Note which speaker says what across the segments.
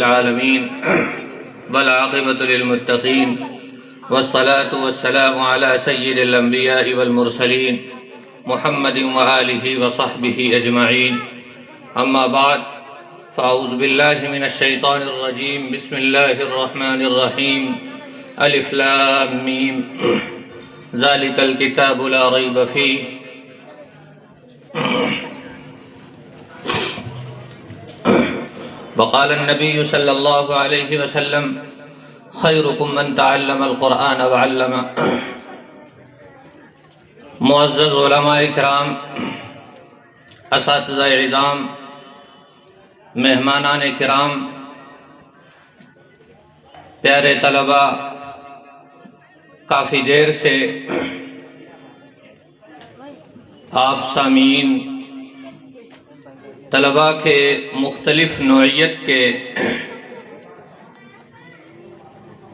Speaker 1: العالمين والعاقبة للمتقين والصلاة والسلام على سيد الأنبياء والمرسلين محمد وآله وصحبه أجمعين. أما بعد، فأعوذ بالله من الشيطان الرجيم. بسم الله الرحمن الرحيم. ألف لام ميم ذلك الكتاب لا ريب فيه. وقال النبي صلى الله عليه وسلم خيركم من تعلم القرآن وعلمه. معزز علماء کرام، اساتذہ اعظام، مہمانان کرام، پیارے طلباء، کافی دیر سے آپ سامعین طلباء کے مختلف نوعیت کے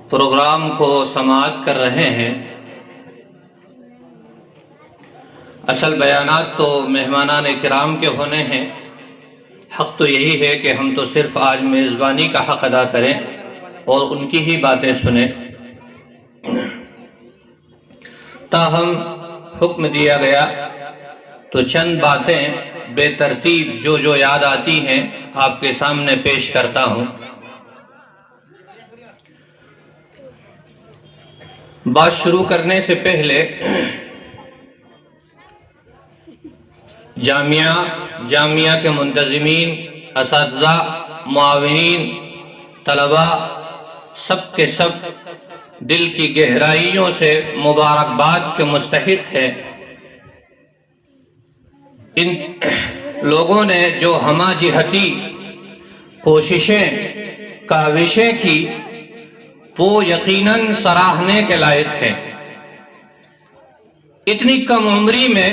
Speaker 1: پروگرام کو سماعت کر رہے ہیں. اصل بیانات تو مہمانان کرام کے ہونے ہیں. حق تو یہی ہے کہ ہم تو صرف آج میزبانی کا حق ادا کریں اور ان کی ہی باتیں سنیں. تاہم حکم دیا گیا تو چند باتیں بے ترتیب جو یاد آتی ہیں آپ کے سامنے پیش کرتا ہوں. بات شروع کرنے سے پہلے جامعہ کے منتظمین، اساتذہ، معاونین، طلباء، سب کے سب دل کی گہرائیوں سے مبارکباد کے مستحق ہیں. ان لوگوں نے جو ہمہ جہتی کوششیں، کاوشیں کی، وہ یقیناً سراہنے کے لائق ہیں. اتنی کم عمری میں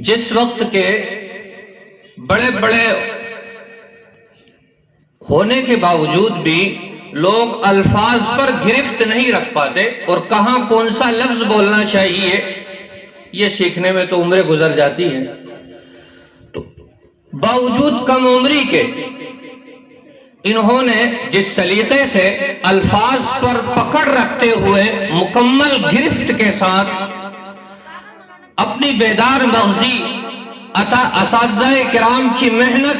Speaker 1: جس وقت کے بڑے بڑے ہونے کے باوجود بھی لوگ الفاظ پر گرفت نہیں رکھ پاتے اور کہاں کون سا لفظ بولنا چاہیے یہ سیکھنے میں تو عمریں گزر جاتی ہیں. تو باوجود کم عمری کے انہوں نے جس سلیقے سے الفاظ پر پکڑ رکھتے ہوئے مکمل گرفت کے ساتھ اپنی بیدار مغزی، اساتذہ کرام کی محنت،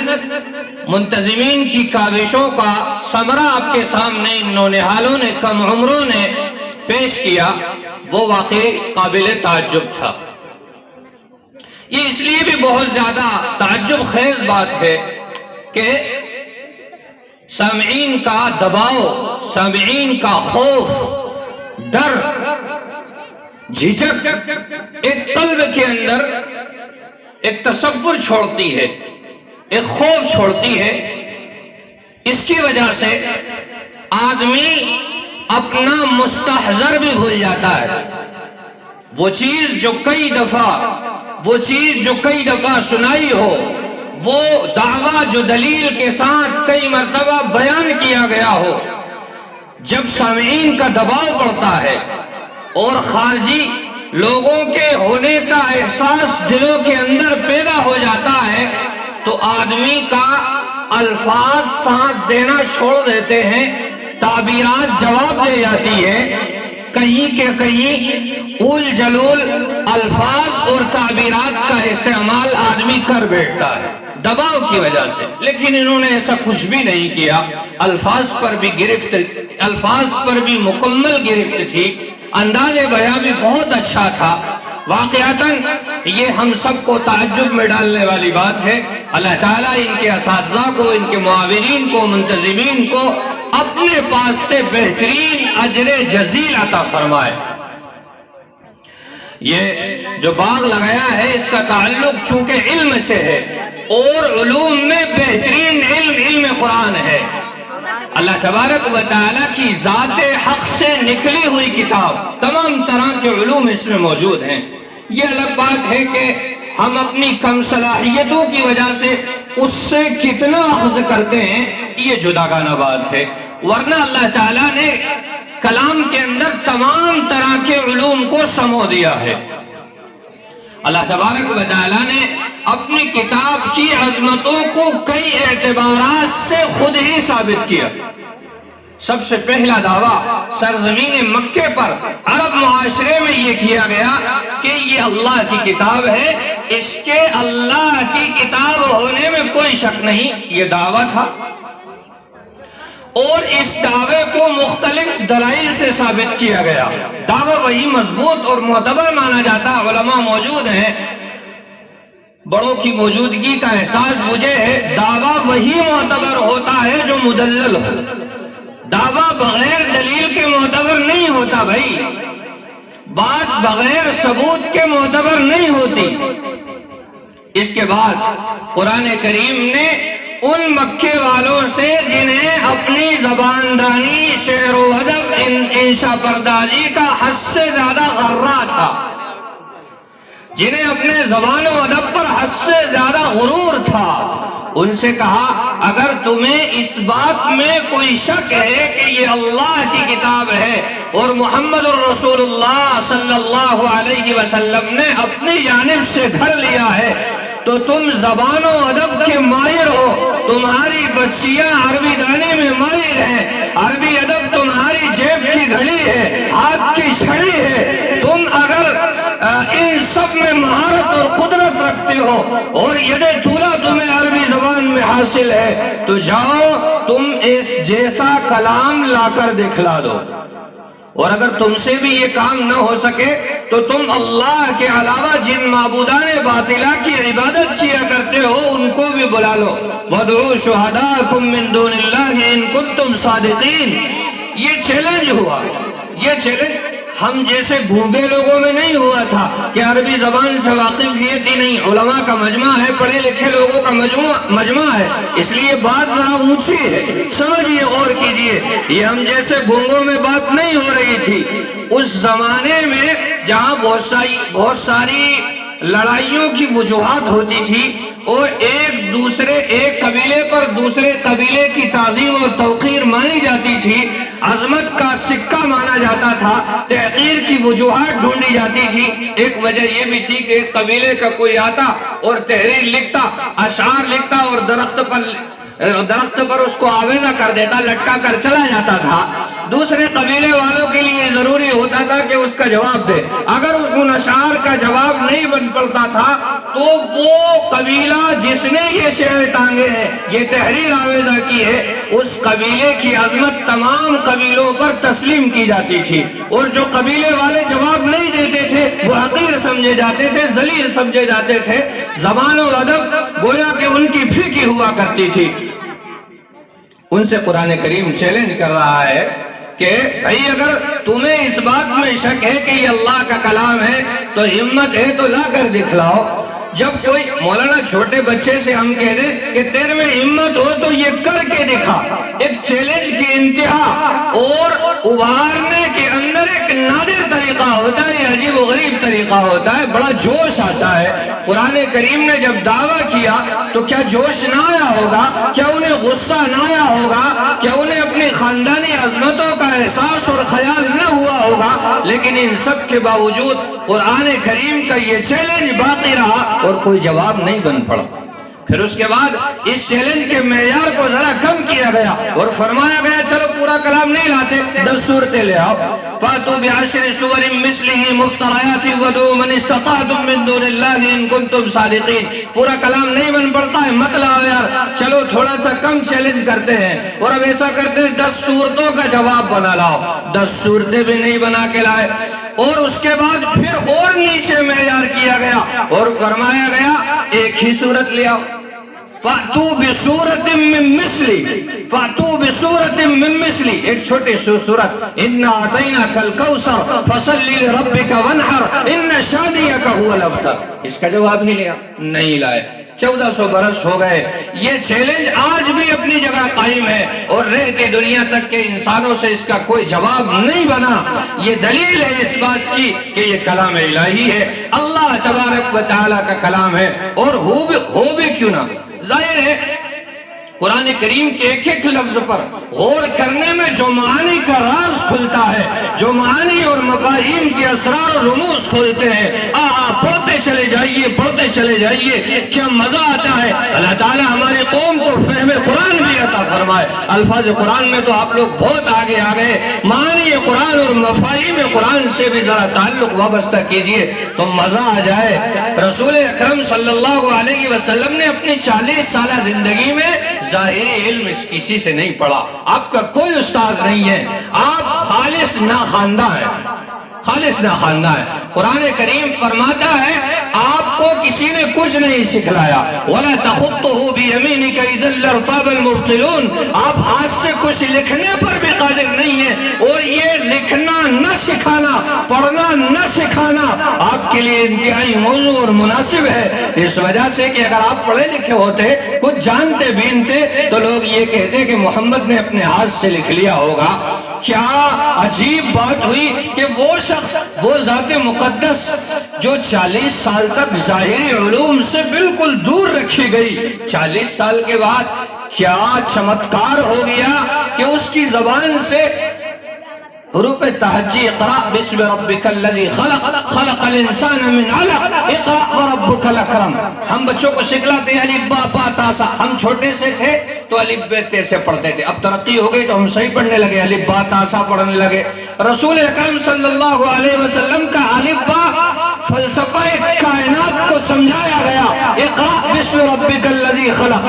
Speaker 1: منتظمین کی کاوشوں کا ثمرہ آپ کے سامنے ان نونہالوں نے، کم عمروں نے پیش کیا، وہ واقعی قابل تعجب تھا. یہ اس لیے بھی بہت زیادہ تعجب خیز بات ہے کہ سامعین کا دباؤ، سامعین کا خوف، ڈر، جھجک ایک قلب کے اندر ایک تصور چھوڑتی ہے، ایک خوف چھوڑتی ہے. اس کی وجہ سے آدمی اپنا مستحضر بھی بھول جاتا ہے. وہ چیز جو کئی دفعہ سنائی ہو، وہ دعویٰ جو دلیل کے ساتھ کئی مرتبہ بیان کیا گیا ہو، جب سامعین کا دباؤ پڑتا ہے اور خارجی لوگوں کے ہونے کا احساس دلوں کے اندر پیدا ہو جاتا ہے تو آدمی کا الفاظ ساتھ دینا چھوڑ دیتے ہیں، تعبیرات جواب دے جاتی ہے. کہیں کہ کہیں اول جلول الفاظ اور تعبیرات کا استعمال آدمی کر بیٹھتا ہے دباؤ کی وجہ سے. لیکن انہوں نے ایسا کچھ بھی نہیں کیا. الفاظ پر بھی مکمل گرفت تھی. انداز بیان بھی بہت اچھا تھا. واقعتاً یہ ہم سب کو تعجب میں ڈالنے والی بات ہے. اللہ تعالیٰ ان کے اساتذہ کو، ان کے معاونین کو، منتظمین کو اپنے پاس سے بہترین اجر جزیل عطا فرمائے. یہ جو باغ لگایا ہے اس کا تعلق چونکہ علم سے ہے اور علوم میں بہترین علم قرآن ہے. اللہ تبارک و تعالیٰ کی ذات حق سے نکلی ہوئی کتاب، تمام طرح کے علوم اس میں موجود ہیں. یہ الگ بات ہے کہ ہم اپنی کم صلاحیتوں کی وجہ سے اس سے کتنا اخذ کرتے ہیں، یہ جداگانہ بات ہے. ورنہ اللہ تعالیٰ نے کلام کے اندر تمام طرح کے علوم کو سمو دیا ہے. اللہ تبارک و تعالیٰ نے اپنی کتاب کی عظمتوں کو کئی اعتبارات سے خود ہی ثابت کیا۔ سب سے پہلا دعویٰ سرزمین مکے پر عرب معاشرے میں یہ کیا گیا کہ یہ اللہ کی کتاب ہے، اس کے اللہ کی کتاب ہونے میں کوئی شک نہیں، یہ دعویٰ تھا۔ اور اس دعوے کو مختلف دلائل سے ثابت کیا گیا۔ دعویٰ وہی مضبوط اور معتبر مانا جاتا ہے۔ علماء موجود ہیں، بڑوں کی موجودگی کا احساس مجھے ہے، دعویٰ وہی معتبر ہوتا ہے جو مدلل ہو۔ دعویٰ بغیر دلیل کے معتبر نہیں ہوتا بھائی، بات بغیر ثبوت کے معتبر نہیں ہوتی۔ اس کے بعد قرآن کریم نے ان مکے والوں سے جنہیں اپنی زباندانی، شعر و ادب، انشا پردازی کا حد سے زیادہ غرہ تھا، جنہیں اپنے زبان و ادب پر حد سے زیادہ غرور تھا، ان سے کہا اگر تمہیں اس بات میں کوئی شک ہے کہ یہ اللہ کی کتاب ہے اور محمد الرسول اللہ صلی اللہ علیہ وسلم نے اپنی جانب سے گھڑ لیا ہے تو تم زبان و ادب کے ماہر ہو، تمہاری بچیاں عربی دانے میں ماہر ہیں، عربی ادب تمہاری جیب کی گھڑی ہے، ہاتھ کی چھڑی ہے، تم اگر ان سب میں مہارت اور قدرت رکھتے ہو اور ید طولہ تمہیں عربی زبان میں حاصل ہے تو جاؤ تم اس جیسا کلام لا کر دکھلا دو، اور اگر تم سے بھی یہ کام نہ ہو سکے تو تم اللہ کے علاوہ جن معبودان باطلہ کی عبادت کیا کرتے ہو ان کو بھی بلا لو۔ وَادْعُوا شُهَدَاءَكُم مِّن دُونِ اللَّهِ إِن كُنتُمْ صَادِقِينَ۔ یہ چیلنج ہوا، یہ چیلنج ہم جیسے گونگے لوگوں میں نہیں ہوا تھا کہ عربی زبان سے واقفیت ہی نہیں، علماء کا مجمع ہے، پڑھے لکھے لوگوں کا مجمع ہے، اس لیے بات ذرا اونچی ہے، سمجھیے، غور کیجئے، یہ ہم جیسے گونگوں میں بات نہیں ہو رہی تھی۔ اس زمانے میں جہاں بہت ساری لڑائیوں کی وجوہات ہوتی تھی اور ایک قبیلے پر دوسرے قبیلے کی تعظیم اور توقیر مانی جاتی تھی، عظمت کا سکہ مانا جاتا تھا، تحقیر کی وجوہات ڈھونڈی جاتی تھی۔ ایک وجہ یہ بھی تھی کہ ایک قبیلے کا کوئی آتا اور تحریر لکھتا، اشعار لکھتا اور درخت پر اس کو آویزہ کر دیتا، لٹکا کر چلا جاتا تھا۔ دوسرے قبیلے والوں کے لیے ضروری ہوتا تھا کہ اس کا جواب دے، اگر ان اشعار کا جواب نہیں بن پڑتا تھا تو وہ قبیلہ جس نے یہ شعر ٹانگے ہیں، یہ تحریر آویزہ کی ہے، اس قبیلے کی عظمت تمام قبیلوں پر تسلیم کی جاتی تھی، اور جو قبیلے والے جواب نہیں دیتے تھے وہ حقیر سمجھے جاتے تھے، ذلیل سمجھے جاتے تھے۔ زبان و ادب گویا کہ ان کی پھیکی ہوا کرتی تھی۔ ان سے قرآن کریم چیلنج کر رہا ہے کہ بھئی اگر تمہیں اس بات میں شک ہے کہ یہ اللہ کا کلام ہے تو ہمت ہے تو لا کر دکھلاؤ۔ جب کوئی مولانا چھوٹے بچے سے ہم کہہ دیں کہ تیرے میں ہمت ہو تو یہ کر کے دکھا، ایک چیلنج کی انتہا اور ابھارنے کے اندر ایک نادر طریقہ ہوتا ہے، عجیب و غریب طریقہ ہوتا ہے، بڑا جوش آتا ہے۔ قرآن کریم نے جب دعویٰ کیا تو کیا جوش نہ آیا ہوگا؟ کیا انہیں غصہ نہ آیا ہوگا؟ کیا انہیں اپنی خاندانی عظمتوں کا احساس اور خیال نہ ہوا ہوگا؟ لیکن ان سب کے باوجود قرآن کریم کا یہ چیلنج باقی رہا اور کوئی جواب نہیں بن پڑا۔ پھر اس کے بعد اس چیلنج کے معیار کو ذرا کم کیا گیا اور فرمایا گیا چلو پورا کلام نہیں لاتے، 10 صورتیں لے آؤ۔ فَأْتُوا بِعَشْرِ سُوَرٍ مِثْلِهِ مُفْتَرَيَاتٍ وَادْعُوا مَنِ اسْتَطَعْتُم مِّن دُونِ اللَّهِ إِن كُنتُمْ صَادِقِينَ۔ پورا کلام نہیں بن پڑتا ہے، مت لاؤ یار، چلو تھوڑا سا کم چیلنج کرتے ہیں، اور اب ایسا کرتے ہیں 10 صورتوں کا جواب بنا لاؤ۔ 10 صورتیں بھی نہیں بنا کے لائے، اور اس کے بعد پھر اور نیچے معیار کیا گیا اور فرمایا گیا ایک ہی صورت لے آؤ۔ فَأْتُوا بِسُورَةٍ مِّن مِّثْلِهِ فَأْتُوا بِسُورَةٍ مِّن مِّثْلِهِ، ایک چھوٹی صورت، إِنَّا أَعْطَيْنَاكَ الْكَوْثَرَ فَصَلِّ لِرَبِّكَ وَانْحَرْ إِنَّ شَانِئَكَ هُوَ الْأَبْتَرُ۔ اس کا جواب ہی لیا نہیں لائے۔ 1400 برس ہو گئے، یہ چیلنج آج بھی اپنی جگہ قائم ہے اور رہتی دنیا تک کے انسانوں سے اس کا کوئی جواب نہیں بنا۔ یہ دلیل ہے اس بات کی کہ یہ کلام الہی ہے، اللہ تبارک و تعالیٰ کا کلام ہے، اور ہو بھی کیوں نہ۔ ظاہر ہے قرآن کریم کے ایک ایک لفظ پر غور کرنے میں جو معانی کا راز کھلتا ہے، جو معانی اور مفاہیم کے اسرار و رموز کھلتے ہیں،
Speaker 2: پڑھتے چلے جائیے، پڑھتے چلے جائیے، کیا مزہ آتا ہے۔ اللہ تعالیٰ ہماری قوم کو فہم قرآن بھی عطا فرمائے۔ الفاظ قرآن میں تو آپ لوگ بہت آگے آ گئے، معانی قرآن اور مفاہیم قرآن سے بھی ذرا تعلق وابستہ کیجئے تو مزہ آ جائے۔ رسول اکرم صلی اللہ علیہ وسلم نے اپنی 40 سالہ زندگی میں ظاہری علم کسی سے نہیں پڑھا۔ آپ کا کوئی استاذ نہیں ہے، آپ خالص ناخواندہ ہیں، خالص ناخواندہ ہے۔ قرآن کریم فرماتا ہے آپ کو کسی نے کچھ نہیں سکھلایا۔ وَلَا تَخُطُّهُ بِيَمِينِكَ إِذًا لَارْتَابَ الْمُبْطِلُونَ، آپ ہاتھ سے کچھ لکھنے پر بھی قادر نہیں ہیں، اور یہ لکھنا نہ سکھانا، پڑھنا نہ سکھانا آپ کے لیے انتہائی موزوں اور مناسب ہے، اس وجہ سے کہ اگر آپ پڑھے لکھے ہوتے، کچھ جانتے بینتے، تو لوگ یہ کہتے کہ محمد نے اپنے ہاتھ سے لکھ لیا ہوگا۔ کیا عجیب بات ہوئی کہ وہ شخص، وہ ذات مقدس جو 40 سال تک ظاہری علوم سے بالکل دور رکھی گئی، 40 سال کے بعد کیا چمتکار ہو گیا کہ اس کی زبان سے حروف تہجی اقرأ بسم ربک الذی خلق خلق الانسان من علق اقرأ وربک الاکرم۔ ہم بچوں کو سکھلاتے ہیں الف با پا تا سا، ہم چھوٹے سے تھے تو الف بے تے سے پڑھتے تھے، اب ترقی ہو گئی تو ہم صحیح پڑھنے لگے، الف با تا سا پڑھنے لگے۔ رسول اکرم صلی اللہ علیہ وسلم کا الف با فلسفہ کائنات کو سمجھایا گیا، اقرأ بسم ربک الذی خلق،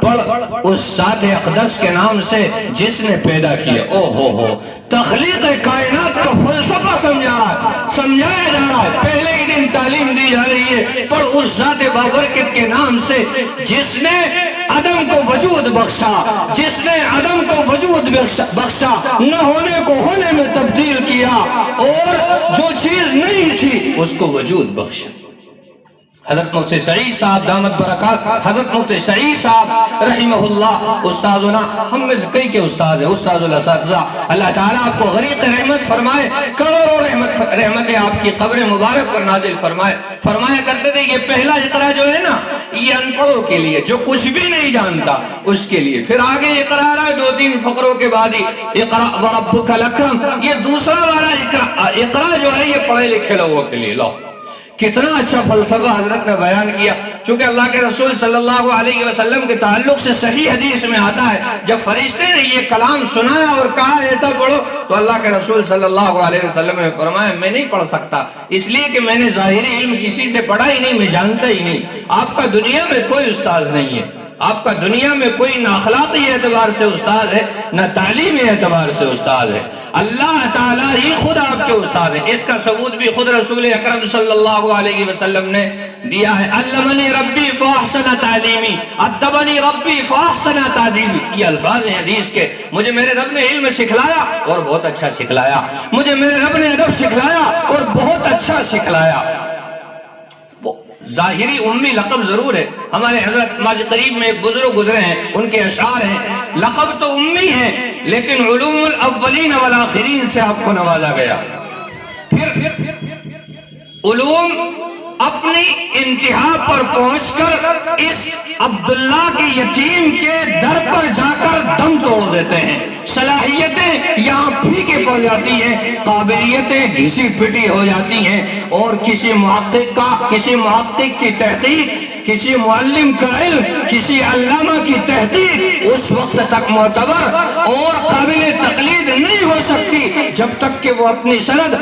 Speaker 2: پڑھ اس ذات اقدس کے نام سے جس نے پیدا کیا۔ او ہو، تخلیق کائنات کا فلسفہ سمجھایا جا رہا ہے، پہلے ہی دن تعلیم دی جا رہی ہے، پر اس ذات بابرکت کے نام سے جس نے عدم کو وجود بخشا، جس نے عدم کو وجود بخشا، نہ ہونے کو ہونے میں تبدیل کیا، اور جو چیز نہیں تھی اس کو وجود بخشا۔ حضرت مفتی سعید صاحب دامت برکات، حضرت مفتی سعید صاحب رحمہ اللہ استاذنا، ہم میں سے کئی کے استاذ ہیں، استاذ الاساتذہ، اللہ تعالیٰ آپ کو غریق رحمت فرمائے، کروڑوں رحمتیں آپ کی قبر مبارک پر نازل فرمائے۔ فرمایا کرتے تھے یہ پہلا اقرا جو ہے نا، یہ ان پڑھوں کے لیے، جو کچھ بھی نہیں جانتا اس کے لیے، پھر آگے اقرا آ رہا ہے 2-3 فقروں کے بعد ہی اقرا وربک الاکرم، یہ دوسرا والا اقرا جو ہے یہ پڑھے لکھے لوگوں کے لیے۔ لو کتنا اچھا فلسفہ حضرت نے بیان کیا، چونکہ اللہ کے رسول صلی اللہ علیہ وسلم کے تعلق سے صحیح حدیث میں آتا ہے جب فرشتے نے یہ کلام سنایا اور کہا ایسا پڑھو تو اللہ کے رسول صلی اللہ علیہ وسلم نے فرمایا میں نہیں پڑھ سکتا، اس لیے کہ میں نے ظاہری علم کسی سے پڑھا ہی نہیں، میں جانتا ہی نہیں۔ آپ کا دنیا میں کوئی استاذ نہیں ہے، آپ کا دنیا میں کوئی نہ اخلاقی اعتبار سے استاد ہے نہ تعلیمی اعتبار سے استاد ہے، اللہ تعالیٰ ہی خود آپ کے استاد ہیں۔ اس کا ثبوت بھی خود رسول اکرم صلی اللہ علیہ وسلم نے دیا ہے، علمنی ربی فاحسن تعلیمی ادبنی ربی فاحسن تعلیمی، یہ الفاظ ہیں حدیث کے، مجھے میرے رب نے علم سکھلایا اور بہت اچھا سکھلایا، مجھے میرے رب نے ادب سکھلایا اور بہت اچھا سکھلایا۔ ظاہری امی لقب ضرور ہے، ہمارے حضرت ماضی قریب میں ایک بزرگ گزرے ہیں، ان کے اشعار ہیں، لقب تو امی ہے لیکن علوم الاولین والآخرین سے آپ کو نوازا گیا۔ پھر علوم اپنی انتہا پر پہنچ کر اس عبداللہ کے یتیم کے در پر جا کر دم توڑ دیتے ہیں، صلاحیتیں یہاں پھیکے پڑ جاتی ہیں، قابلیتیں گھسی پٹی ہو جاتی ہیں، اور کسی محقق کی تحقیق، کسی معلم کا علم، کسی علامہ کی تحقیق اس وقت تک معتبر اور قابل تقلید نہیں ہو سکتی جب تک کہ وہ اپنی سند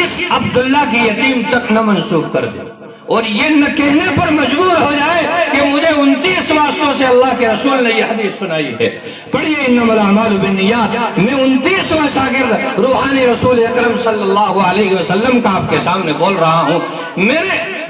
Speaker 2: اس عبداللہ کی یتیم تک نہ منسوب کر دے، اور یہ نہ کہنے پر مجبور ہو جائے کہ مجھے 29 واسطوں سے اللہ کے رسول نے یہ حدیث سنائی ہے۔ پڑھیے انما الاعمال بالنیات، میں 29واں شاگرد روحانی رسول اکرم صلی اللہ علیہ وسلم کا آپ کے سامنے بول رہا ہوں،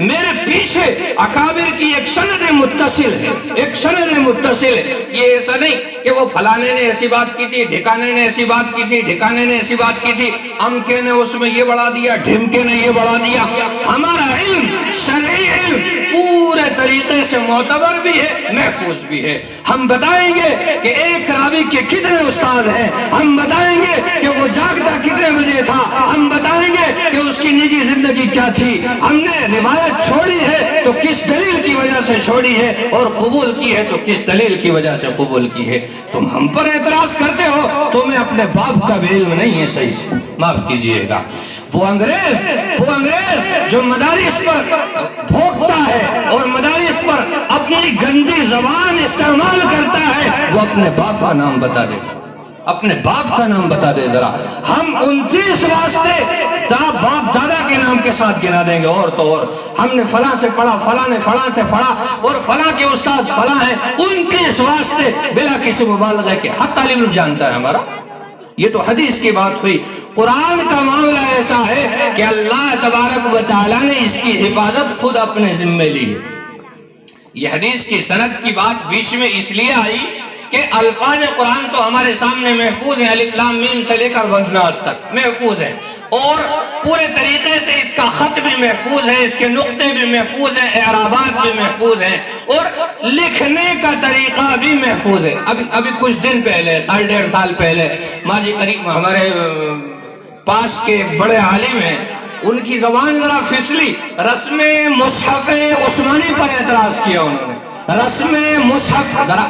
Speaker 2: میرے پیچھے اکابر کی ایک سند متصل ہے، ایک سند متصل ہے، یہ ایسا نہیں کہ وہ فلانے نے ایسی بات کی تھی، ڈھکانے نے ایسی بات کی تھی، ڈھکانے نے ایسی بات کی تھی، امکے نے اس میں یہ بڑھا دیا، ڈھمکے نے یہ بڑھا دیا۔ ہمارا علم، شرعی علم پورے طریقے سے معتبر بھی ہے، محفوظ بھی ہے۔ ہم بتائیں گے کہ ایک راوی کے کتنے استاد ہیں، ہم بتائیں گے کہ وہ جاگتا کتنے بجے تھا، ہم بتائیں گے کہ اس کی نجی زندگی کیا تھی، ہم نے روایت چھوڑی ہے تو کس دلیل کی وجہ سے چھوڑی ہے اور قبول کی ہے تو کس دلیل کی وجہ سے قبول کی ہے؟ تم ہم پر اعتراض کرتے ہو، تمہیں اپنے باپ کا بھی علم نہیں ہے صحیح سے، معاف کیجئے گا۔ وہ انگریز جو مدارس پر بھوکتا ہے اور مدارس پر اپنی گندی زبان استعمال کرتا ہے، وہ اپنے باپ کا نام بتا دے، اپنے باپ کا نام بتا دے ذرا۔ ہم 29 واسطے باپ دادا کے نام کے ساتھ گنا دیں گے، اور تو اور ہم نے فلاں سے پڑھا، فلاں نے فلاں سے پڑھا، اور فلاں کے استاد فلاں ہیں، 29 واسطے بلا کسی مبالغے کے ہر طالب علم جانتا ہے ہمارا۔ یہ تو حدیث کی بات ہوئی۔ قرآن کا معاملہ ایسا ہے کہ اللہ تبارک و تعالیٰ نے اس کی حفاظت خود اپنے ذمے لی ہے۔ یہ حدیث کی سند کی بات بیچ میں اس لیے آئی کہ الفاظ قرآن تو ہمارے سامنے محفوظ ہیں، الف لام میم سے لے کر والناس تک محفوظ ہیں، اور پورے طریقے سے اس کا خط بھی محفوظ ہے، اس کے نقطے بھی محفوظ ہیں، اعرابات بھی محفوظ ہیں، اور لکھنے کا طریقہ بھی محفوظ ہے۔ ابھی کچھ دن پہلے، 1.5 سال پہلے، ماضی قریب ہمارے پاس کے ایک بڑے عالم ہیں، ان کی زبان ذرا پھسلی، رسم مصحف عثمانی پر اعتراض کیا انہوں نے۔ رسم مصحف، ذرا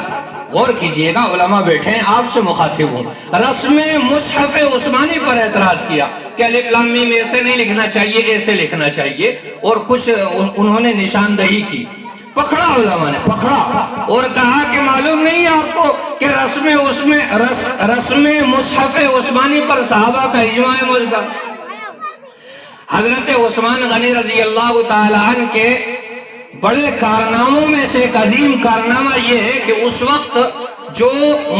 Speaker 2: غور کیجئے گا، علماء بیٹھے ہیں، آپ سے مخاطب ہوں، رسم مصحف عثمانی پر اعتراض کیا کہ الف لام میم ایسے نہیں لکھنا چاہیے، ایسے لکھنا چاہیے، اور کچھ انہوں نے نشاندہی کی۔ پکڑا علماء نے، پکڑا اور کہا کہ معلوم نہیں ہے آپ کو کہ رسم مصحف عثمانی پر صحابہ کا اجماع ملزم۔ حضرت عثمان غنی رضی اللہ تعالیٰ عنہ کے بڑے کارناموں میں سے ایک عظیم کارنامہ یہ ہے کہ اس وقت جو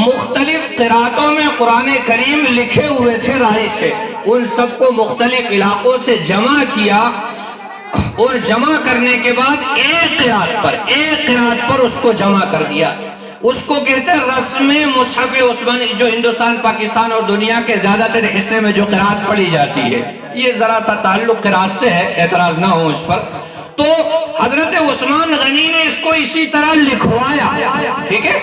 Speaker 2: مختلف قراتوں میں قرآن کریم لکھے ہوئے تھے رائج سے، ان سب کو مختلف علاقوں سے جمع کیا، اور جمع کرنے کے بعد ایک قرات پر اس کو جمع کر دیا۔ اس کو کہتے ہیں رسم مصحف عثمانی، جو ہندوستان، پاکستان اور دنیا کے زیادہ تر حصے میں جو قرات پڑھی جاتی ہے۔ یہ ذرا سا تعلق قرات سے ہے، اعتراض نہ ہو اس پر۔ تو حضرت عثمان غنی نے اس کو اسی طرح لکھوایا، ٹھیک ہے؟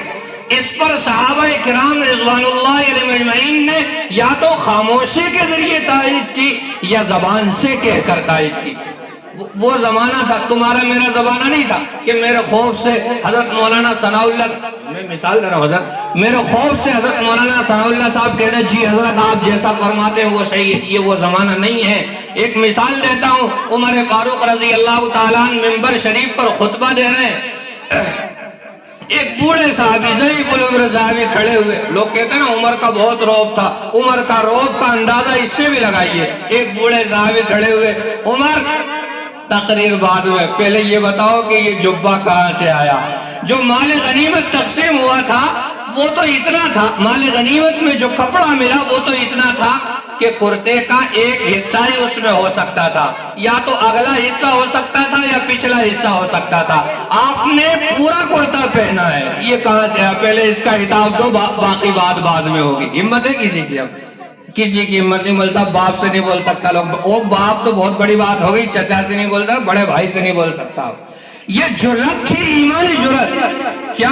Speaker 2: اس پر صحابہ کرام رضوان اللہ علیہم اجمعین نے یا تو خاموشی کے ذریعے تائید کی یا زبان سے کہہ کر تائید کی۔ وہ زمانہ تھا، تمہارا میرا زمانہ نہیں تھا کہ میرے خوف سے حضرت مولانا ثناء اللہ، میں مثال دے رہا ہوں حضرت، میرے خوف سے حضرت مولانا ثناء اللہ صاحب کہتے جی حضرت آپ جیسا فرماتے ہیں وہ صحیح ہے۔ یہ وہ زمانہ نہیں ہے۔ ایک مثال دیتا ہوں، عمر فاروق رضی اللہ تعالیٰ عنہ ممبر شریف پر خطبہ دے رہے ہیں، ایک بوڑھے صحابی ضعیف العمر صحابی کھڑے ہوئے، لوگ کہتے ہیں نا عمر کا بہت رعب تھا، عمر کا رعب کا اندازہ اس سے بھی لگائیے۔ ایک بوڑھے صحابی کھڑے ہوئے، عمر تقریر بعد میں، پہلے یہ بتاؤ کہ یہ جبہ کہاں سے آیا؟ جو مال غنیمت تقسیم ہوا تھا وہ تو اتنا تھا، مال غنیمت میں جو کپڑا ملا وہ تو اتنا تھا کہ کرتے کا ایک حصہ ہی اس میں ہو سکتا تھا، یا تو اگلا حصہ ہو سکتا تھا یا پچھلا حصہ ہو سکتا تھا۔ آپ نے پورا کرتا پہنا ہے، یہ کہاں سے ہے؟ پہلے اس کا حساب دو، باقی بات بعد میں ہوگی۔ ہمت ہے کسی کی؟ اب کسی کی ہمت نہیں، مول صاحب باپ سے نہیں بول سکتا لوگ، وہ باپ تو بہت بڑی بات ہو گئی، چچا سے نہیں بول سکتا، بڑے بھائی سے نہیں بول سکتا۔ یہ جرأت تھی، ایمانی جرأت۔ کیا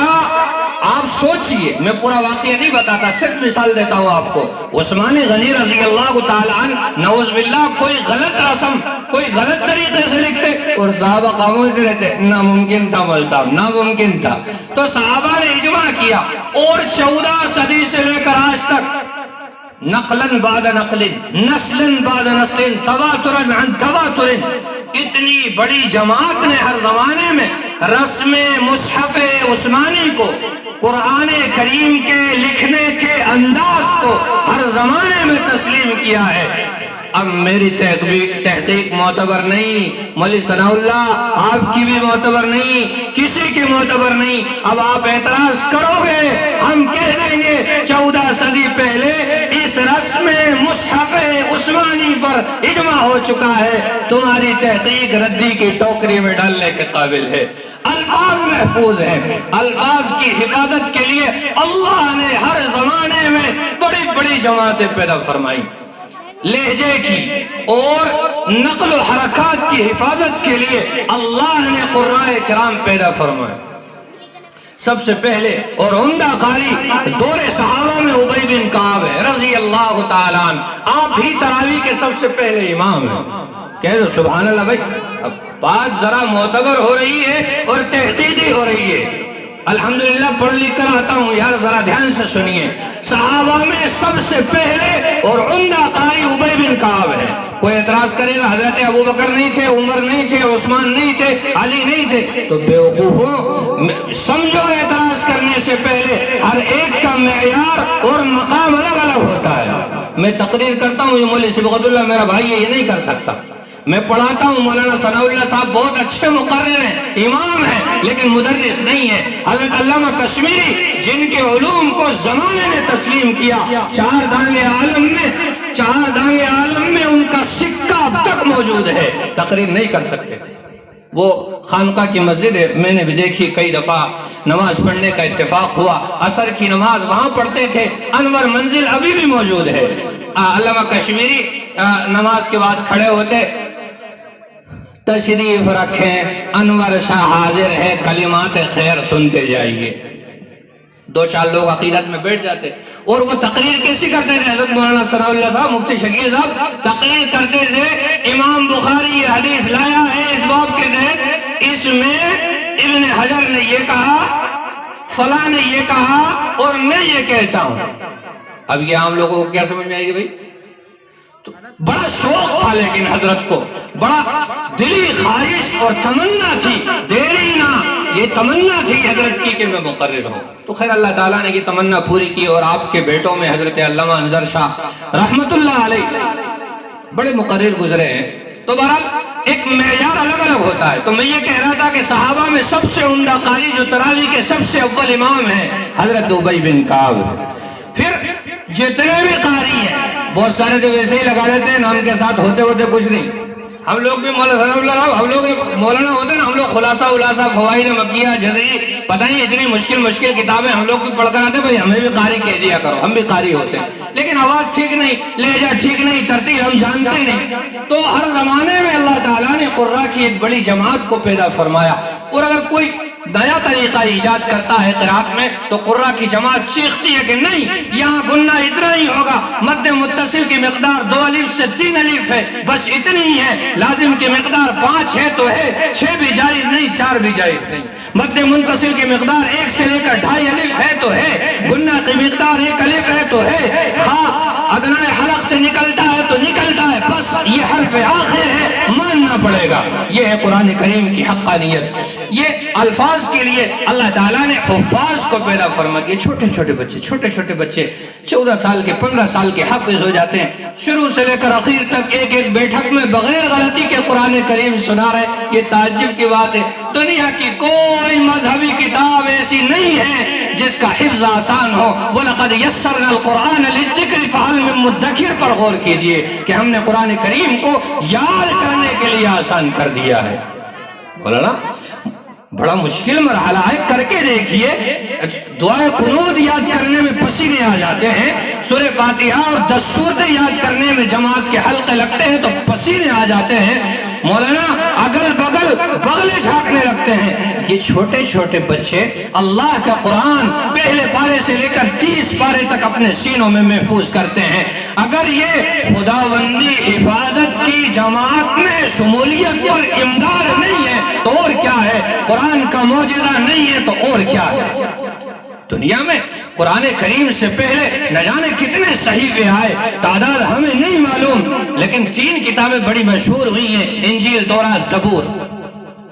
Speaker 2: آپ سوچئے، میں پورا واقعہ نہیں بتاتا، صرف مثال دیتا ہوں آپ کو۔ عثمان غنی رضی اللہ تعالیٰ عنہ نعوذ باللہ کوئی غلط رسم، کوئی غلط طریقے سے لکھتے اور صحابہ خاموش سے رہتے، ناممکن تھا مول صاحب، ناممکن تھا۔ تو صحابہ نے اجماع کیا، اور 14 صدی سے لے کر آج تک نقلاً بعد نقل، نسلاً بعد نسل، تواتراً عن تواتر، اتنی بڑی جماعت نے ہر زمانے میں رسم مصحف عثمانی کو، قرآن کریم کے لکھنے کے انداز کو ہر زمانے میں تسلیم کیا ہے۔ اب میری تحقیق معتبر نہیں، مولی ثناء اللہ آپ کی بھی معتبر نہیں، کسی کی معتبر نہیں۔ اب آپ اعتراض کرو گے، ہم کہہ دیں گے 14 صدی پہلے اس رسم مصحف عثمانی پر اجماع ہو چکا ہے، تمہاری تحقیق ردی کی ٹوکری میں ڈالنے کے قابل ہے۔ الفاظ محفوظ ہیں، الفاظ کی حفاظت کے لیے اللہ نے ہر زمانے میں بڑی بڑی جماعتیں پیدا فرمائی، لہجے کی اور نقل و حرکات کی حفاظت کے لیے اللہ نے قرآن کرام پیدا فرمائے۔ سب سے پہلے اور عمدہ قاری دور صحابہ میں ابی بن کعب ہے رضی اللہ تعالیٰ عنہ، آپ ہی تراویح کے سب سے پہلے امام ہیں۔ کہہ دو سبحان اللہ بھائی، اب بات ذرا معتبر ہو رہی ہے اور تحقیقی ہو رہی ہے۔ الحمدللہ پڑھ لکھ کر آتا ہوں یار، ذرا دھیان سے سنیے۔ صحابہ میں سب سے پہلے اور عمدہ قاری ابی بن کعب ہے۔ کوئی اعتراض کرے گا حضرت ابو بکر نہیں تھے، عمر نہیں تھے، عثمان نہیں تھے، علی نہیں تھے، تو بیوقوفوں سمجھو اعتراض کرنے سے پہلے ہر ایک کا معیار اور مقام الگ الگ ہوتا ہے۔ میں تقریر کرتا ہوں، یہ مولوی صبغت اللہ میرا بھائی ہے، یہ نہیں کر سکتا۔ میں پڑھاتا ہوں، مولانا ثناء اللہ صاحب بہت اچھے مقرر ہیں، امام ہیں، لیکن مدرس نہیں ہے۔ حضرت علامہ کشمیری جن کے علوم کو زمانے نے تسلیم کیا، چار دانگ عالم میں ان کا سکہ اب تک موجود ہے، تقریر نہیں کر سکتے۔ وہ خانقاہ کی مسجد ہے، میں نے بھی دیکھی، کئی دفعہ نماز پڑھنے کا اتفاق ہوا، عصر کی نماز وہاں پڑھتے تھے، انور منزل ابھی بھی موجود ہے۔ علامہ کشمیری نماز کے بعد کھڑے ہوتے، تشریف رکھیں، انور شاہ حاضر ہے، کلمات خیر سنتے جائیے۔ دو چار لوگ عقیدت میں بیٹھ جاتے، اور وہ تقریر کیسی کرتے تھے؟ حضرت مولانا ثناء اللہ صاحب، مفتی شکیل صاحب تقریر کرتے تھے، امام بخاری یہ حدیث لایا ہے اس باب کے تحت، اس میں ابن حجر نے یہ کہا، فلاں نے یہ کہا، اور میں یہ کہتا ہوں۔ اب یہ عام لوگوں کو کیا سمجھ میں آئے گی بھائی؟ بڑا شوق تھا لیکن حضرت کو، بڑا دلی خواہش اور تمنا تھی، دیری نہ، یہ تمنا تھی حضرت کی کہ میں مقرر ہوں۔ تو خیر اللہ تعالیٰ نے یہ تمنا پوری کی، اور آپ کے بیٹوں میں حضرت علامہ انظر شاہ رحمت اللہ علیہ بڑے مقرر گزرے ہیں۔ تو بہرحال ایک معیار الگ الگ ہوتا ہے۔ تو میں یہ کہہ رہا تھا کہ صحابہ میں سب سے عمدہ قاری جو تراویح کے سب سے اول امام ہیں، حضرت ابی بن کعب ہے۔ پھر جتنے بھی قاری ہیں، بہت سارے تو ویسے ہی لگا لیتے ہیں نام کے ساتھ، ہوتے ہوتے کچھ نہیں۔ ہم لوگ بھی ہم لوگ مولانا ہوتے ہیں نا، ہم لوگ خلاصہ فوائد مکیہ جزری، پتہ نہیں اتنی مشکل کتابیں ہم لوگ بھی پڑھ کر آتے، بھائی ہمیں بھی قاری کہہ دیا کرو، ہم بھی قاری ہوتے ہیں، لیکن آواز ٹھیک نہیں، لہجہ ٹھیک نہیں، ترتیب ہم جانتے نہیں۔ تو ہر زمانے میں اللہ تعالیٰ نے قراء کی ایک بڑی جماعت کو پیدا فرمایا، اور اگر کوئی نیا طریقہ ایجاد کرتا ہے قرات میں تو قراء کی جماعت چیختی ہے کہ نہیں، یہاں گننا اتنا ہی ہوگا، مد متصل کی مقدار 2 الف سے 3 الف ہے، بس اتنی ہی ہے، لازم کی مقدار 5 ہے تو ہے، 6 بھی جائز نہیں، 4 بھی جائز نہیں، مد منتصل کی مقدار 1 سے لے کر 2.5 الف ہے تو ہے، گننا کی مقدار 1 الف ہے تو ہے، ادنائے حلق سے نکلتا ہے تو نکلتا ہے، بس یہ حرف آخر ہے، ماننا پڑے گا۔ یہ ہے قرآن کریم کی حقانیت۔ یہ الفاظ کے لیے اللہ تعالیٰ نے حفاظ کو پیدا فرما دیا۔ چھوٹے چھوٹے بچے 14 سال کے 15 سال کے حافظ ہو جاتے ہیں، شروع سے لے کر آخر تک ایک بیٹھک میں بغیر غلطی کے قرآن کریم سنا رہے۔ یہ تعجب کی بات ہے، دنیا کی کوئی مذہبی کتاب ایسی نہیں ہے جس کا حفظ آسان ہو۔ وَلَقَدْ يَسَّرْنَا الْقُرْآنَ لِلذِّكْرِ فَهَلْ مِن مُدَّكِرٍ پر غور کیجئے کہ ہم نے قرآن کریم کو یاد کرنے کے لیے آسان کر دیا ہے۔ بولا نا، بڑا مشکل مرحلہ ہے، کر کے دیکھیے۔ دعائے قنوت یاد کرنے میں پسینے آ جاتے ہیں، سورہ فاتحہ اور 10 سورتیں یاد کرنے میں جماعت کے حلقے لگتے ہیں تو پسینے آ جاتے ہیں، مولانا اگل بگل بغلے جھانکنے لگتے ہیں۔ یہ چھوٹے چھوٹے بچے اللہ کا قرآن پہلے پارے سے لے کر 30 پارے تک اپنے سینوں میں محفوظ کرتے ہیں۔ اگر یہ خداوندی حفاظت کی جماعت میں شمولیت پر امداد نہیں ہے تو اور کیا ہے؟ قرآن کا معجزہ نہیں ہے تو اور کیا ہے؟ دنیا میں قرآن کریم سے پہلے نہ جانے کتنے صحیفے آئے، تعداد ہمیں نہیں معلوم، لیکن 3 کتابیں بڑی مشہور ہوئی ہیں، انجیل، تورات، زبور۔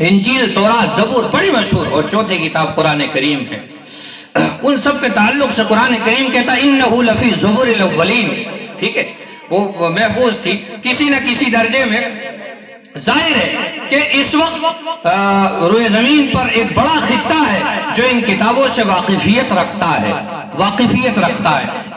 Speaker 2: انجیل، تورات، زبور بڑی مشہور، اور 4تھی کتاب قرآن کریم ہے۔ ان سب کے تعلق سے قرآن کریم کہتا ہے انہو لفی زبور الاولین، ٹھیک ہے، وہ محفوظ تھی کسی نہ کسی درجے میں۔ ظاہر ہے کہ اس وقت روئے زمین پر ایک بڑا خطہ ہے جو ان کتابوں سے واقفیت رکھتا ہے۔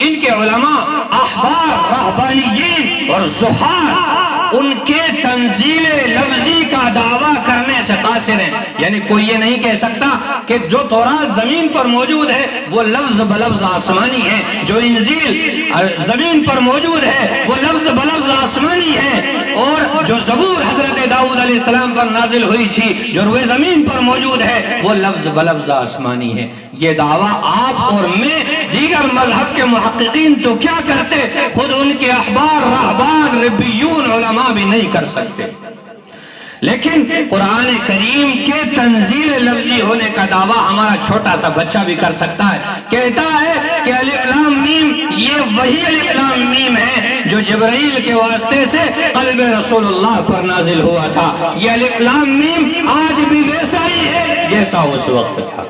Speaker 2: ان کے علماء، احبار، رہبانیین اور زہاد ان کے تنزیل لفظی کا دعویٰ کرنے سے قاصر ہیں۔ یعنی کوئی یہ نہیں کہہ سکتا کہ جو تورات زمین پر موجود ہے وہ لفظ بلفظ آسمانی ہے، جو انجیل زمین پر موجود ہے وہ لفظ بلفظ آسمانی ہے، اور جو زبور حضرت داؤد علیہ السلام پر نازل ہوئی تھی جو روئے زمین پر موجود ہے وہ لفظ بلفظ آسمانی ہے۔ یہ دعویٰ آپ اور میں، دیگر مذہب کے محققین تو کیا کرتے، خود ان کے احبار، رہبان، ربیون، علماء بھی نہیں کر سکتے۔ لیکن قرآن کریم کے تنزیل لفظی ہونے کا دعویٰ ہمارا چھوٹا سا بچہ بھی کر سکتا ہے. کہتا ہے کہ الف لام میم یہ وہی الف لام میم ہے جو جبرائیل کے واسطے سے قلب رسول اللہ پر نازل ہوا تھا. یہ الف لام میم آج بھی ویسا ہی ہے جیسا اس وقت تھا.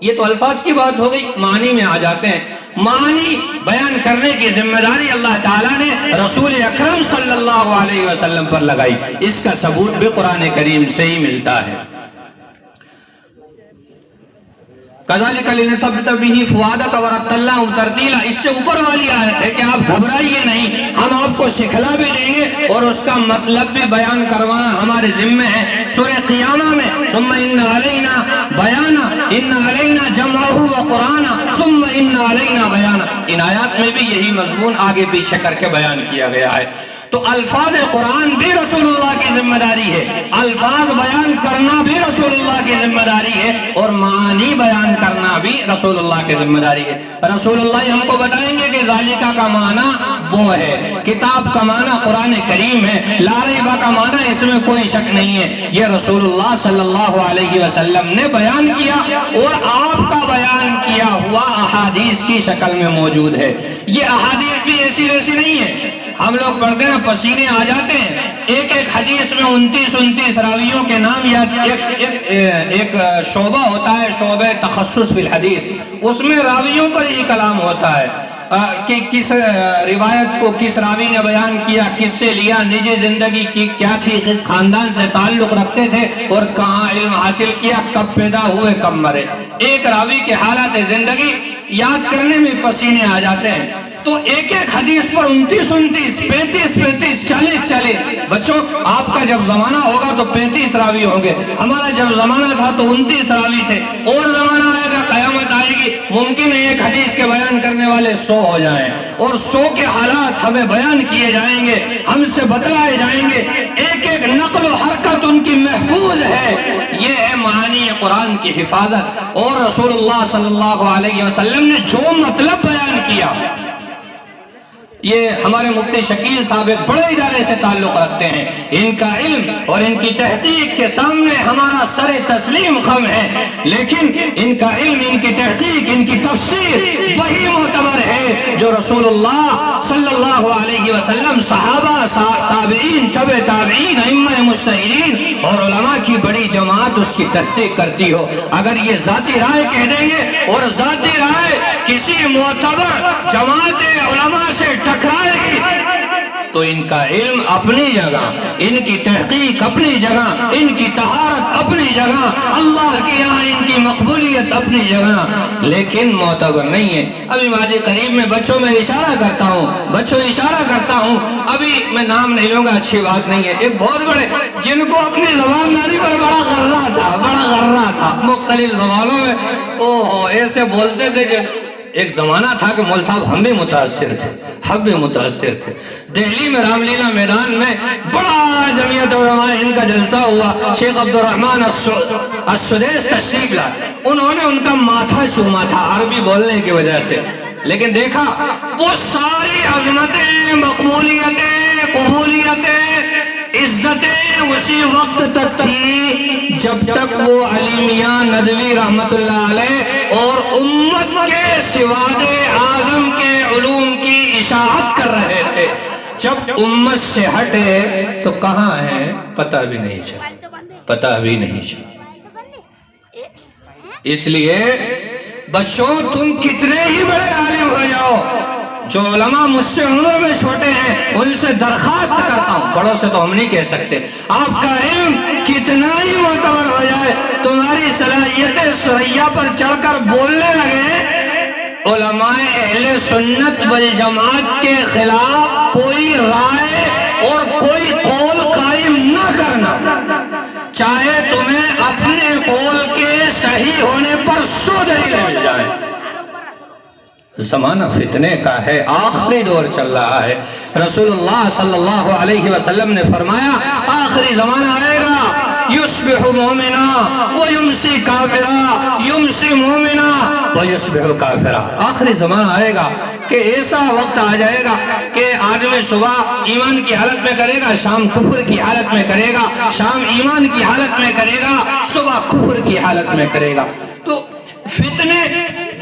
Speaker 1: یہ تو الفاظ کی بات ہو گئی. معنی میں آ جاتے ہیں.
Speaker 2: معنی بیان کرنے کی ذمہ داری اللہ تعالیٰ نے رسول اکرم صلی اللہ علیہ وسلم پر لگائی. اس کا ثبوت بھی قرآن کریم سے ہی ملتا ہے.
Speaker 1: کذالک لنثبت به فؤادک ورتلناه ترتیلا. اس سے اوپر والی آیت ہے کہ آپ
Speaker 2: گھبرائیے نہیں، ہم آپ کو سکھلا بھی دیں گے اور اس کا مطلب بھی بیان کروانا ہمارے ذمہ ہے. سورہ قیامہ میں ثم ان علینا بیانا ان علینا جمعہ وقرآنا ثم ان علینا بیانا.
Speaker 1: ان آیات میں بھی یہی مضمون آگے پیچھے کر کے بیان کیا گیا ہے.
Speaker 2: تو الفاظ قرآن بھی رسول اللہ کی ذمہ داری ہے، الفاظ بیان کرنا بھی رسول اللہ کی ذمہ داری ہے، اور معانی بیان کرنا بھی رسول اللہ کی ذمہ داری ہے. رسول اللہ ہم کو بتائیں گے کہ ذالکہ کا معنی وہ ہے، کتاب کا معنی قرآن کریم ہے، لا ریبہ کا معنی اس میں کوئی شک نہیں ہے. یہ رسول اللہ صلی اللہ علیہ وسلم نے بیان کیا اور آپ کا بیان کیا ہوا احادیث کی شکل میں موجود ہے. یہ احادیث بھی ایسی ویسی نہیں ہے. ہم لوگ پڑھتے ہیں نا پسینے آ جاتے ہیں. ایک ایک حدیث میں 29 راویوں کے نام یا ایک شعبہ ہوتا ہے، شعبہ تخصص فی الحدیث. اس میں راویوں پر ہی کلام ہوتا ہے کہ کس روایت کو کس راوی نے بیان کیا، کس سے لیا، نجی زندگی کی کیا تھی، کس خاندان سے تعلق رکھتے تھے اور کہاں علم حاصل کیا، کب پیدا ہوئے کب مرے. ایک راوی کے حالات زندگی یاد کرنے میں پسینے آ جاتے ہیں. تو ایک ایک حدیث پر 29 35 40 بچوں آپ کا جب زمانہ ہوگا تو 35 راوی ہوں گے. ہمارا جب زمانہ تھا تو 29 راوی تھے. اور زمانہ آئے گا، قیامت آئے گی، ممکن ہے ایک حدیث کے بیان کرنے والے 100 ہو جائیں اور 100 کے حالات ہمیں بیان کیے جائیں گے، ہم سے بتلائے جائیں گے. ایک ایک نقل و حرکت ان کی محفوظ ہے. یہ ہے معانی قرآن کی حفاظت. اور رسول اللہ صلی اللہ علیہ وسلم نے جو مطلب بیان کیا، یہ ہمارے مفتی شکیل صاحب ایک بڑے ادارے سے تعلق رکھتے ہیں. ان کا علم اور ان کی تحقیق کے سامنے ہمارا سر تسلیم خم ہے، لیکن ان کا علم، ان کی تحقیق، ان کی تفسیر وہی معتبر ہے جو رسول اللہ صلی اللہ علیہ وسلم، صحابہ، تابعین، تبع تابعین، ائمہ مجتہدین اور علماء کی بڑی جماعت اس کی تصدیق کرتی ہو. اگر یہ ذاتی رائے کہہ دیں گے اور ذاتی رائے کسی معتبر جماعت علماء سے ٹکرائے گی تو ان کا علم اپنی جگہ، ان کی تحقیق اپنی جگہ، ان کی طہارت اپنی جگہ، اللہ کے یہاں ان کی مقبولیت اپنی جگہ، لیکن معتبر نہیں ہے. ابھی ماضی قریب میں بچوں میں اشارہ کرتا ہوں، ابھی میں نام نہیں لوں گا، اچھی بات نہیں ہے. ایک بہت بڑے جن کو اپنی زبانداری پر بڑا غرہ تھا مختلف زبانوں میں، ایسے بولتے تھے جیسے ایک زمانہ تھا کہ مول صاحب ہم بھی متاثر تھے. دہلی میں رام لیلا میدان میں بڑا جمعیت علماء ہند کا جلسہ ہوا. شیخ عبدالرحمن السدیس تشریف لائے. انہوں نے ان کا ماتھا چوما تھا عربی بولنے کی وجہ سے، لیکن دیکھا وہ ساری عظمتیں، مقبولیتیں، قبولیتیں، عزتیں اسی وقت تک تھی جب تک وہ علی میاں ندوی رحمت اللہ علیہ اور امت کے سواد اعظم کے علوم کی اشاعت کر رہے تھے. جب امت سے ہٹے تو کہاں ہے پتہ بھی نہیں چلا. اس لیے بچوں تم کتنے ہی بڑے عالم ہو جاؤ، جو علماء مجھ سے عمر میں چھوٹے ہیں ان سے درخواست کرتا ہوں، بڑوں سے تو ہم نہیں کہہ سکتے، آپ کا علم کتنا ہی معتبر ہو جائے، تمہاری صلاحیت ثریا پر چڑھ کر بولنے لگے، علماء اہل سنت والجماعت کے خلاف کوئی رائے اور کوئی قول قائم نہ کرنا، چاہے تمہیں اپنے قول کے صحیح ہونے پر 100 دلیلیں مل جائیں. زمانہ فتنے کا ہے، آخری دور چل رہا ہے. رسول اللہ صلی اللہ علیہ وسلم نے فرمایا آخری زمانہ آئے گا، یصبح مومنا ویمسی کافرا، یمسی مومنا ویصبح کافرا. آخری زمانہ آئے گا کہ ایسا وقت آ جائے گا کہ آدمی صبح ایمان کی حالت میں کرے گا، شام کفر کی حالت میں کرے گا، شام ایمان کی حالت میں کرے گا، صبح کفر کی حالت میں کرے گا۔ تو فتنے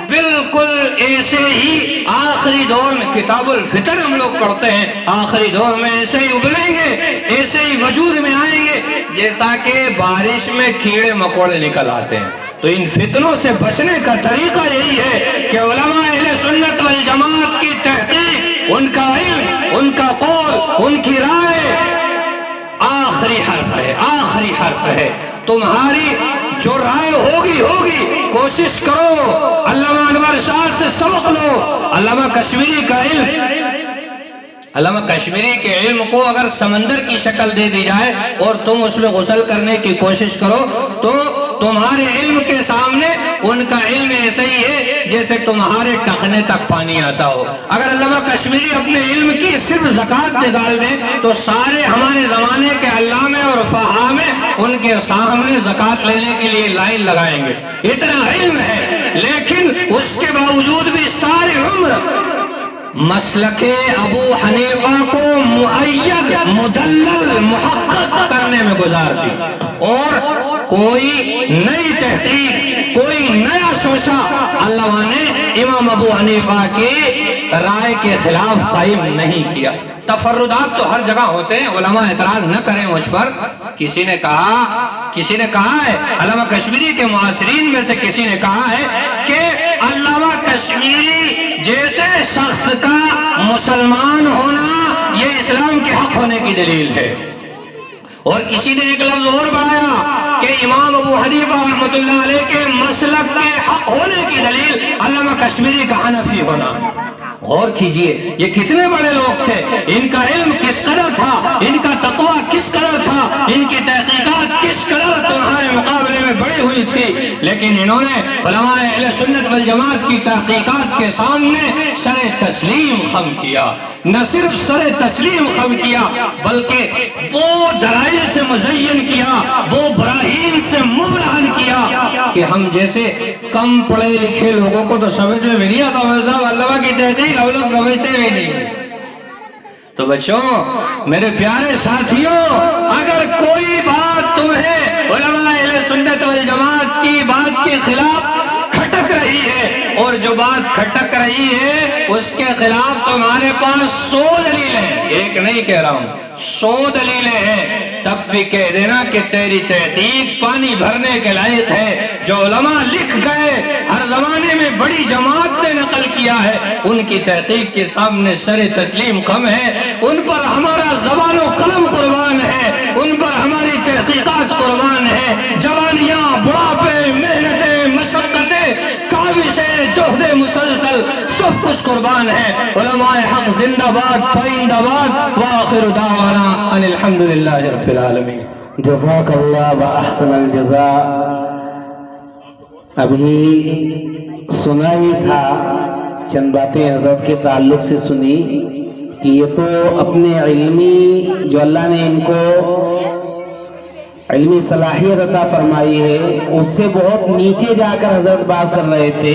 Speaker 2: بالکل ایسے ہی آخری دور میں، کتاب الفتن ہم لوگ پڑھتے ہیں، آخری دور میں ایسے ہی ابلیں گے، ایسے ہی وجود میں آئیں گے جیسا کہ بارش میں کیڑے مکوڑے نکل آتے ہیں۔ تو ان فتنوں سے بچنے کا طریقہ یہی ہے کہ علماء اہل سنت والجماعت کی تحقیق، ان کا علم، ان کا قول، ان کی رائے آخری حرف ہے، آخری حرف ہے۔ تمہاری جو رائے ہوگی، کوشش کرو علامہ انور شاہ سے سبق لو۔ علامہ کشمیری کا علم، علامہ کشمیری کے علم کو اگر سمندر کی شکل دے دی جائے اور تم اس میں غسل کرنے کی کوشش کرو تو تمہارے علم کے سامنے ان کا علم ایسے ہی ہے جیسے تمہارے ٹخنے تک پانی آتا ہو۔ اگر علامہ کشمیری اپنے علم کی صرف زکوٰۃ نکال دیں تو سارے ہمارے زمانے کے علامے اور فہامے ان کے سامنے زکوٰۃ لینے کے لیے لائن لگائیں گے، اتنا علم ہے۔ لیکن اس کے باوجود بھی ساری عمر مسلک ابو حنیفہ کو مؤید، مدلل، محقق کرنے میں گزار دی، اور کوئی نئی تحقیق، کوئی نیا شوشہ علامہ نے امام ابو حنیفہ کی رائے کے خلاف قائم نہیں کیا۔ تفردات تو ہر جگہ ہوتے ہیں، علماء اعتراض نہ کریں مجھ پر۔ کسی نے کہا ہے، علامہ کشمیری کے معاصرین میں سے کسی نے کہا ہے کہ علامہ کشمیری جیسے شخص کا مسلمان ہونا یہ اسلام کے حق ہونے کی دلیل ہے۔ اور کسی نے ایک لفظ اور بڑھایا کہ امام ابو حنیفہ رحمۃ اللہ علیہ کے مسلک کے حق ہونے کی دلیل علامہ کشمیری کا حنفی ہونا۔ غور کیجئے یہ کتنے بڑے لوگ تھے، ان کا علم کس قدر تھا، ان کا تقوی کس قدر تھا، ان کی تحقیقات کس قدر تمہارے مقابلے میں بڑی ہوئی تھی، لیکن انہوں نے علماء اہل سنت والجماعت کی تحقیقات کے سامنے سر تسلیم خم کیا۔ نہ صرف سر تسلیم خم کیا بلکہ وہ دلائل سے مزین کیا، وہ براہین سے مبرہن کیا کہ ہم جیسے کم پڑھے لکھے لوگوں کو تو سمجھ میں بھی نہیں آتا صاحب علامہ کی تحقیق ہم لوگ سمجھتے بھی نہیں۔ تو بچوں، میرے پیارے ساتھیوں، اگر کوئی بات تمہیں علماء اہل سنت والجماعت کی بات کے خلاف کھٹک رہی ہے، اور جو بات کھٹک رہی ہے اس کے خلاف تمہارے پاس 100 دلیلیں، ایک نہیں کہہ رہا ہوں، 100 دلیلیں ہیں، تب بھی کہہ دینا کہ تیری تحقیق پانی بھرنے کے لائق ہے۔ جو علماء لکھ گئے، ہر زمانے میں بڑی جماعت نے نقل کیا ہے، ان کی تحقیق کے سامنے سر تسلیم خم ہے، ان پر ہمارا زبان و قلم قربان ہے، ان پر ہماری تحقیقات قربان ہے۔ جوانیاں، بڑھاپے، محنتیں، مشقتیں، کاوشیں، جہد مسلسل، سب کچھ قربان ہے۔ علماء حق زندہ باد، پائندہ باد، وآخر دعوانا ان الحمدللہ رب العالمین۔
Speaker 3: جزاک اللہ و احسن الجزاء۔ ابھی سنا ہی تھا، چند باتیں حضرت کے تعلق سے سنی کہ یہ تو اپنے علمی، جو اللہ نے ان کو علمی صلاحیت عطا فرمائی ہے، اس سے بہت نیچے جا کر حضرت بات کر رہے تھے۔